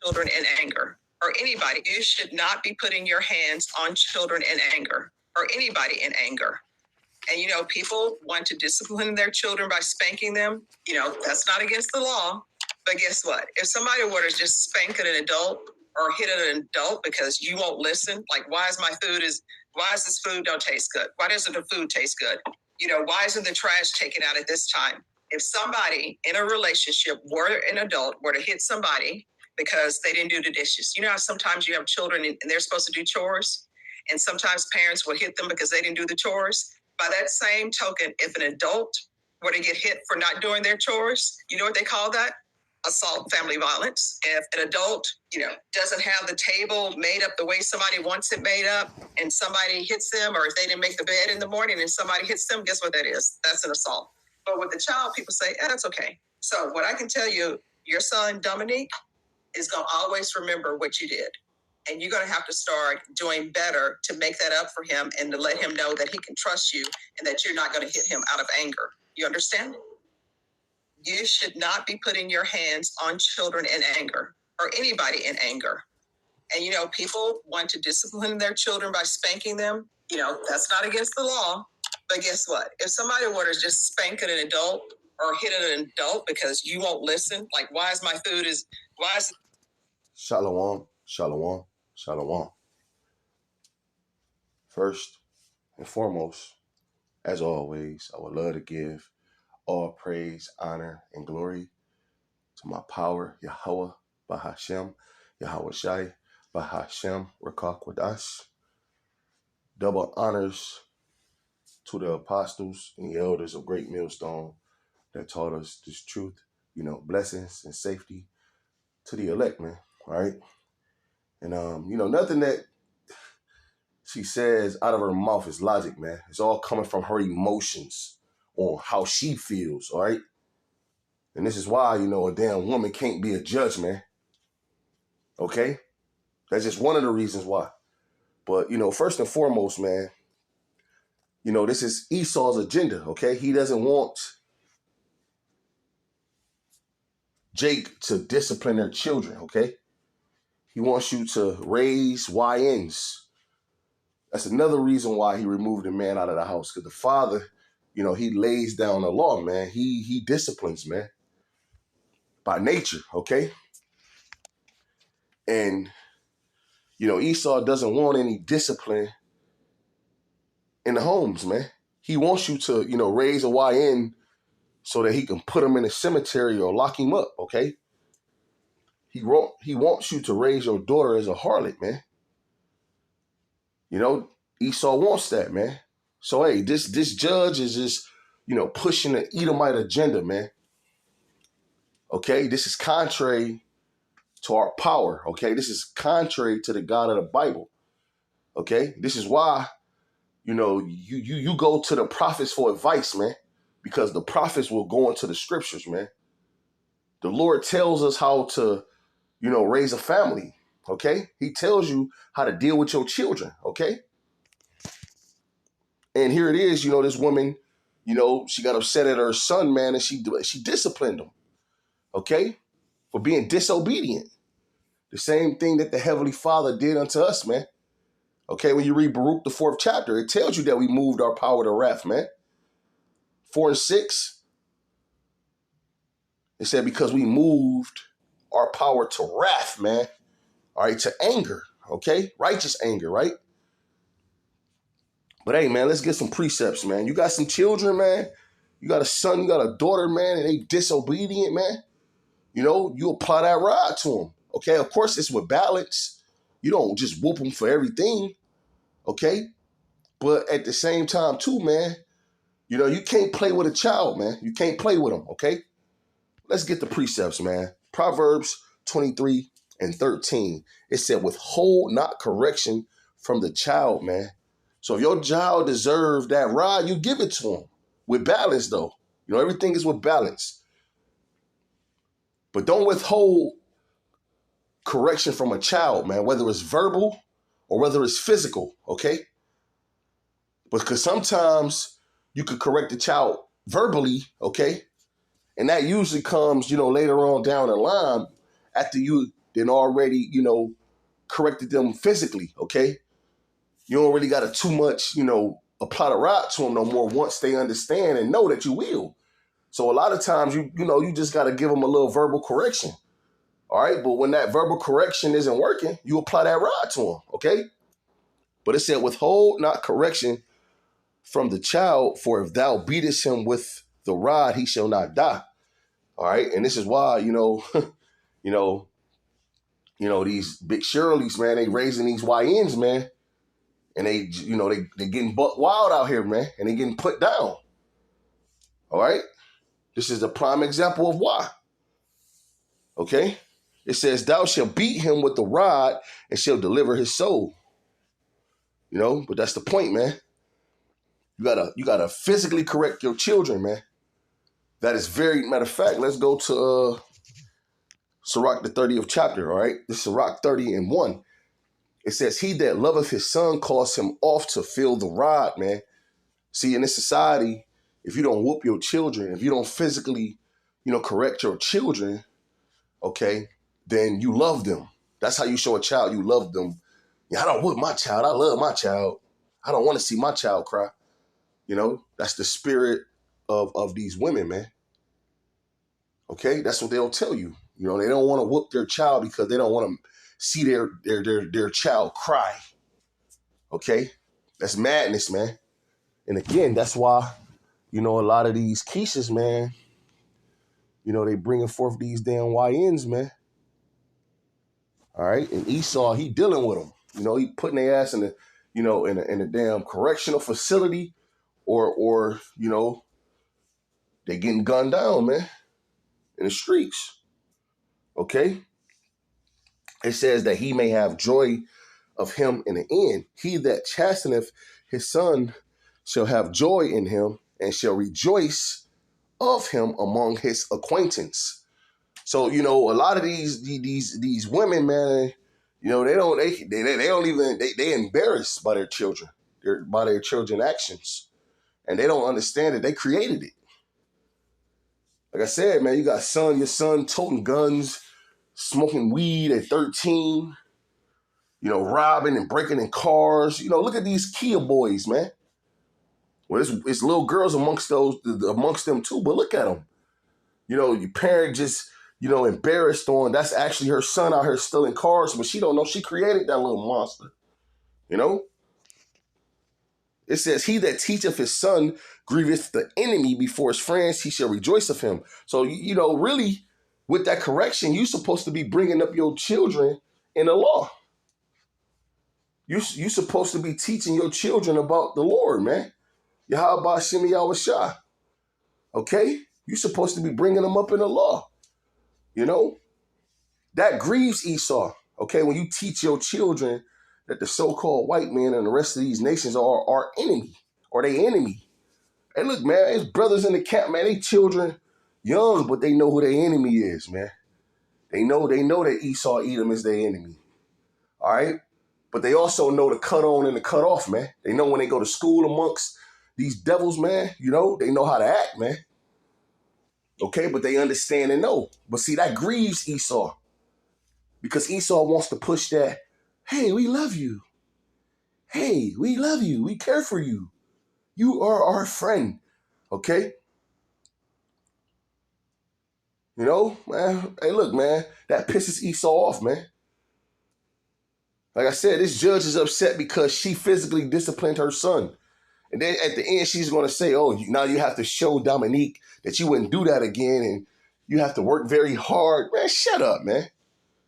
children in anger, or anybody. You should not be putting your hands on children in anger, or anybody in anger. And, people want to discipline their children by spanking them. That's not against the law. But guess what? If somebody were to just spank an adult or hit an adult because you won't listen, like, why is this food don't taste good? Why doesn't the food taste good? Why isn't the trash taken out at this time? If somebody in a relationship an adult were to hit somebody because they didn't do the dishes, how sometimes you have children and they're supposed to do chores, and sometimes parents will hit them because they didn't do the chores. By that same token, if an adult were to get hit for not doing their chores, you know what they call that? Assault, family violence. If an adult, doesn't have the table made up the way somebody wants it made up, and somebody hits them, or if they didn't make the bed in the morning and somebody hits them, guess what that is? That's an assault. But with the child, people say, that's okay. So what I can tell you, your son, Dominique, is going to always remember what you did. And you're going to have to start doing better to make that up for him and to let him know that he can trust you and that you're not going to hit him out of anger. You understand? You should not be putting your hands on children in anger, or anybody in anger. And, people want to discipline their children by spanking them. That's not against the law. But guess what? If somebody were to just spank an adult or hit an adult because you won't listen, like, why is Shalom, shalom, shalom. First and foremost, as always, I would love to give all praise, honor, and glory to my power, Yahweh, Bahashem, Yahweh Shai, Bahashem, Rakak Wadash. Double honors to the apostles and the elders of Great Millstone that taught us this truth, blessings and safety to the elect, man, all right? And, nothing that she says out of her mouth is logic, man. It's all coming from her emotions on how she feels, all right? And this is why, a damn woman can't be a judge, man. Okay? That's just one of the reasons why. But, first and foremost, man, this is Esau's agenda, okay? He doesn't want Jake to discipline their children, okay? He wants you to raise YNs. That's another reason why he removed the man out of the house, because the father, he lays down the law, man. He disciplines, man, by nature, okay? And, Esau doesn't want any discipline in the homes, man. He wants you to, raise a YN so that he can put him in a cemetery or lock him up, okay? He wants you to raise your daughter as a harlot, man. Esau wants that, man. So, hey, this judge is just, pushing the Edomite agenda, man. Okay? This is contrary to our power, okay? This is contrary to the God of the Bible, okay? This is why, you go to the prophets for advice, man, because the prophets will go into the scriptures, man. The Lord tells us how to, raise a family, okay? He tells you how to deal with your children, okay? And here it is, this woman, she got upset at her son, man, and she disciplined him, okay, for being disobedient. The same thing that the Heavenly Father did unto us, man. Okay, when you read Baruch, the 4th chapter, it tells you that we moved our power to wrath, man. 4 and 6, it said because we moved our power to wrath, man. All right, to anger, okay? Righteous anger, right? But hey, man, let's get some precepts, man. You got some children, man. You got a son, you got a daughter, man, and they disobedient, man. You apply that rod to them, okay? Of course, it's with balance. You don't just whoop them for everything, okay? But at the same time, too, man, you can't play with a child, man. You can't play with them, okay? Let's get the precepts, man. Proverbs 23 and 13. It said, withhold not correction from the child, man. So if your child deserves that rod, you give it to him. With balance, though. Everything is with balance. But don't withhold correction from a child, man, whether it's verbal or whether it's physical, okay? Because sometimes you could correct the child verbally, okay? And that usually comes, later on down the line after you then already, corrected them physically, okay? You don't really got to too much, apply the rod to them no more once they understand and know that you will. So a lot of times, you just got to give them a little verbal correction, all right? But when that verbal correction isn't working, you apply that rod to them, okay? But it said, withhold not correction from the child, for if thou beatest him with the rod, he shall not die. All right. And this is why, these big Shirleys, man, they raising these YNs, man. And they getting buck wild out here, man. And they getting put down. All right. This is a prime example of why. Okay. It says, thou shalt beat him with the rod and shall deliver his soul. But that's the point, man. You gotta physically correct your children, man. That is matter of fact, let's go to Sirach, the 30th chapter, all right? This is Sirach 30:1. It says, he that loveth his son calls him off to feel the rod, man. See, in this society, if you don't whoop your children, if you don't physically, correct your children, okay, then you love them. That's how you show a child you love them. I don't whoop my child. I love my child. I don't want to see my child cry. That's the spirit of these women, man. Okay, that's what they'll tell you. They don't want to whoop their child because they don't want to see their child cry. Okay, that's madness, man. And again, that's why, a lot of these Keishas, man, they bringing forth these damn YNs, man. All right, and Esau, he dealing with them. He putting their ass in a damn correctional facility, or they getting gunned down, man, in the streets. Okay. It says that he may have joy of him in the end. He that chasteneth his son shall have joy in him and shall rejoice of him among his acquaintance. So, a lot of these women, man, they embarrassed by their children, by their children's actions. And they don't understand that they created it. Like I said, man, you got your son toting guns, smoking weed at 13, robbing and breaking in cars. Look at these Kia boys, man. Well, it's little girls amongst them too, but look at them. Your parent just, embarrassed on, that's actually her son out here stealing cars, but she don't know she created that little monster. It says, he that teacheth his son grieveth the enemy before his friends, he shall rejoice of him. So, really, with that correction, you're supposed to be bringing up your children in the law. You're supposed to be teaching your children about the Lord, man. Yahweh Shem Yahweh. Okay? You're supposed to be bringing them up in the law. That grieves Esau. Okay? When you teach your children that the so-called white man and the rest of these nations are our enemy, or they enemy. Hey, look, man, his brothers in the camp, man, they children young, but they know who their enemy is, man. They know that Esau, Edom is their enemy. All right? But they also know the cut on and the cut off, man. They know when they go to school amongst these devils, man, they know how to act, man. Okay, but they understand and know. But see, that grieves Esau. Because Esau wants to push that, hey, we love you. Hey, we love you. We care for you. You are our friend. Okay? Man. Hey, look, man. That pisses Esau off, man. Like I said, this judge is upset because she physically disciplined her son. And then at the end, she's going to say, oh, now you have to show Dominique that you wouldn't do that again. And you have to work very hard. Man, shut up, man.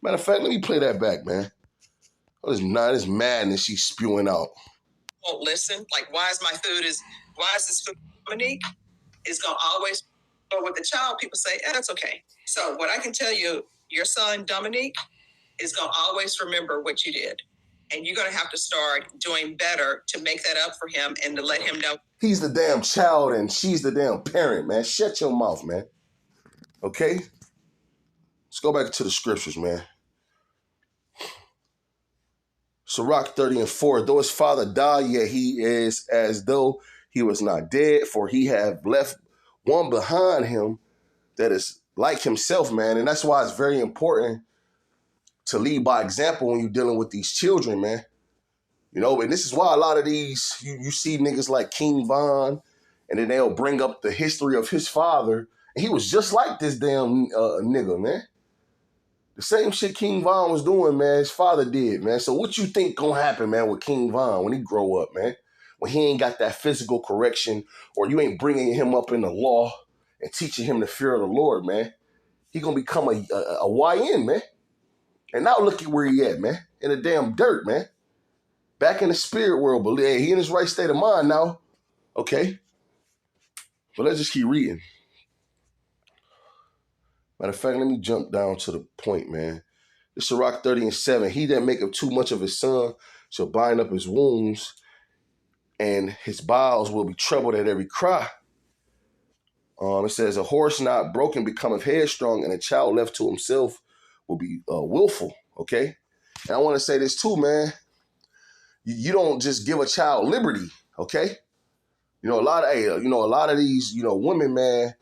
Matter of fact, let me play that back, man. Oh, this madness she's spewing out. Won't listen. Like, why is this food, Dominique? Is going to always go with the child. People say, that's okay. So what I can tell you, your son, Dominique, is going to always remember what you did. And you're going to have to start doing better to make that up for him and to let him know. He's the damn child and she's the damn parent, man. Shut your mouth, man. Okay? Let's go back to the scriptures, man. Sirach 30:4, though his father die, yet he is as though he was not dead, for he have left one behind him that is like himself, man. And that's why it's very important to lead by example when you're dealing with these children, man. You know, and this is why a lot of these, you see niggas like King Von, and then they'll bring up the history of his father. And he was just like this damn nigga, man. The same shit King Von was doing, man, his father did, man. So what you think gonna happen, man, with King Von when he grow up, man? When he ain't got that physical correction, or you ain't bringing him up in the law and teaching him the fear of the Lord, man. He gonna become a YN, man. And now look at where he at, man. In the damn dirt, man. Back in the spirit world, but he in his right state of mind now. Okay. But let's just keep reading. Matter of fact, let me jump down to the point, man. This Sirach 30:7. He that maketh too much of his son shall bind up his wounds, and his bowels will be troubled at every cry. It says, a horse not broken becometh headstrong, and a child left to himself will be willful. Okay. And I want to say this too, man. You don't just give a child liberty. Okay. A lot of these, women, man,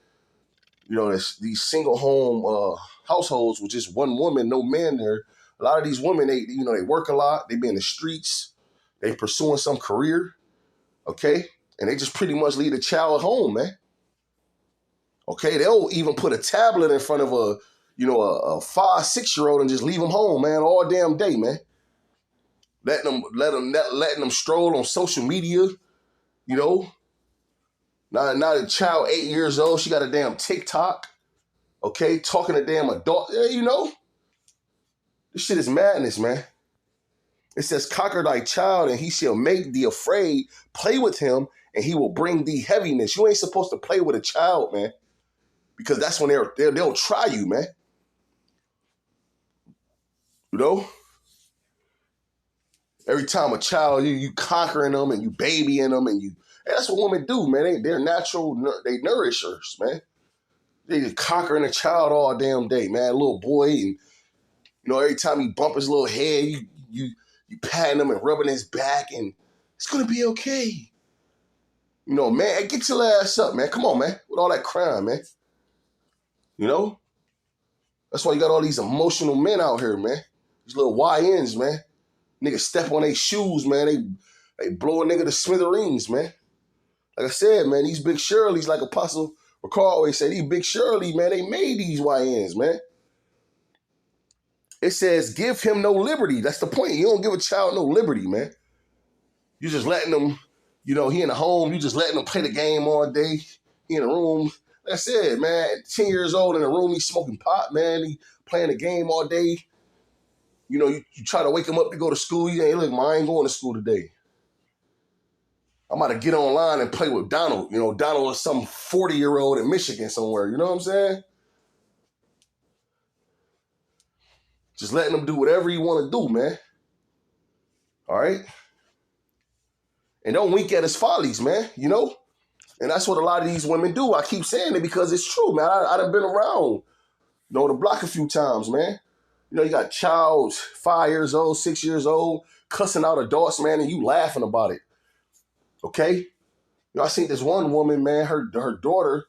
these single home households with just one woman, no man there. A lot of these women, they work a lot. They be in the streets. They pursuing some career. Okay. And they just pretty much leave the child at home, man. Okay. They'll even put a tablet in front of a 5-6-year-old and just leave them home, man, all damn day, man. Letting them stroll on social media, Now the child 8 years old, she got a damn TikTok, okay, talking to damn adult. Yeah, this shit is madness, man. It says, conquer thy child, and he shall make thee afraid. Play with him, and he will bring thee heaviness. You ain't supposed to play with a child, man, because that's when they'll try you, man. Every time a child, you conquering them and you babying them, and that's what women do, man. They're natural, they nourishers, man. They just conquering a child all damn day, man. A little boy, and every time he bump his little head, you patting him and rubbing his back, and it's gonna be okay. Man, get your ass up, man. Come on, man. With all that crime, man. That's why you got all these emotional men out here, man. These little YNs, man. Niggas step on their shoes, man. They blow a nigga to smithereens, man. Like I said, man, these big Shirleys, like Apostle Ricard always said, these big Shirley, man, they made these YNs, man. It says, give him no liberty. That's the point. You don't give a child no liberty, man. You just letting them, he in the home, you just letting them play the game all day. He in the room. Like I said, man, 10 years old in the room, he smoking pot, man. He playing the game all day. You try to wake him up to go to school. You ain't, look, man, I ain't going to school today. I'm about to get online and play with Donald. Donald is some 40-year-old in Michigan somewhere. You know what I'm saying? Just letting him do whatever he want to do, man. All right? And don't wink at his follies, man, And that's what a lot of these women do. I keep saying it because it's true, man. I done been around, the block a few times, man. You got childs 5 years old, 6 years old, cussing out adults, man, and you laughing about it. Okay? I seen this one woman, man, her daughter,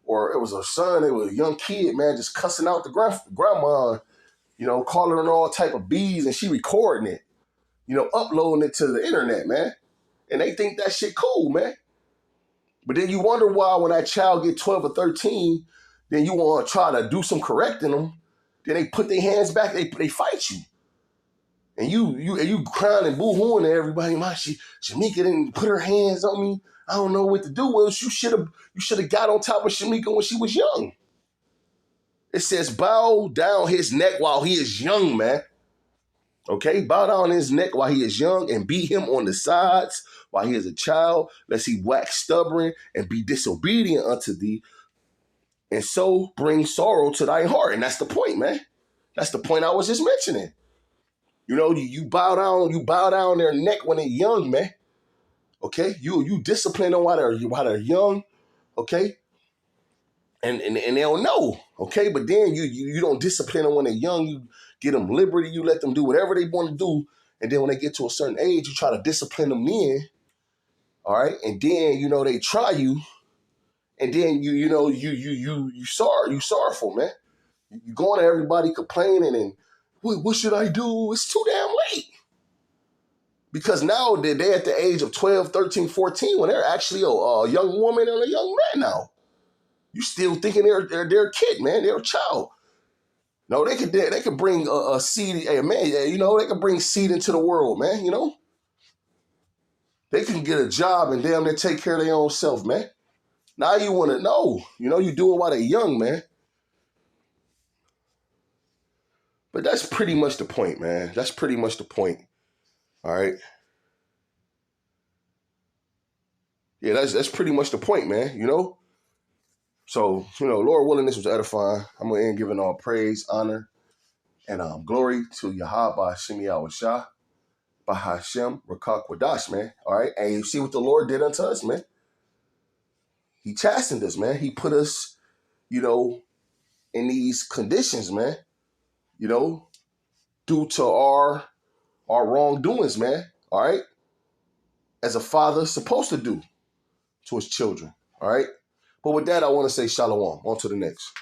or it was her son, it was a young kid, man, just cussing out the grandma, calling her all type of B's, and she recording it, uploading it to the internet, man. And they think that shit cool, man. But then you wonder why when that child get 12 or 13, then you want to try to do some correcting them. Then they put their hands back, they fight you. And you crying and boo-hooing to everybody. My Shamika didn't put her hands on me. I don't know what to do. Well, you should have got on top of Shamika when she was young. It says bow down his neck while he is young, man. Okay, bow down his neck while he is young and beat him on the sides while he is a child, lest he wax stubborn and be disobedient unto thee, and so bring sorrow to thy heart. And that's the point, man. That's the point I was just mentioning. You bow down their neck when they're young, man. Okay, you discipline them while they're young, okay, and they don't know, okay. But then you don't discipline them when they're young. You get them liberty. You let them do whatever they want to do, and then when they get to a certain age, you try to discipline them then. All right, and then they try you, and then you sorrowful, man. You going to everybody complaining and what should I do? It's too damn late. Because now they're at the age of 12, 13, 14 when they're actually a young woman and a young man now. You still thinking they're a kid, man. They're a child. No, they could bring a seed, hey, man, you know, they could bring seed into the world, man, you know. They can get a job and damn, they take care of their own self, man. Now you want to know, you know, you do it while they're young, man. But that's pretty much the point, man. That's pretty much the point. All right. Yeah, that's pretty much the point, man, you know. So, you know, Lord willing, this was edifying. I'm going to end giving all praise, honor, and glory to Yahweh Hashem Yahweh Shah, Bahashem Rakak Wadash, man. All right. And you see what the Lord did unto us, man. He chastened us, man. He put us, you know, in these conditions, man, you know, due to our wrongdoings, man. All right. As a father's supposed to do to his children. All right. But with that, I want to say shalom. On to the next.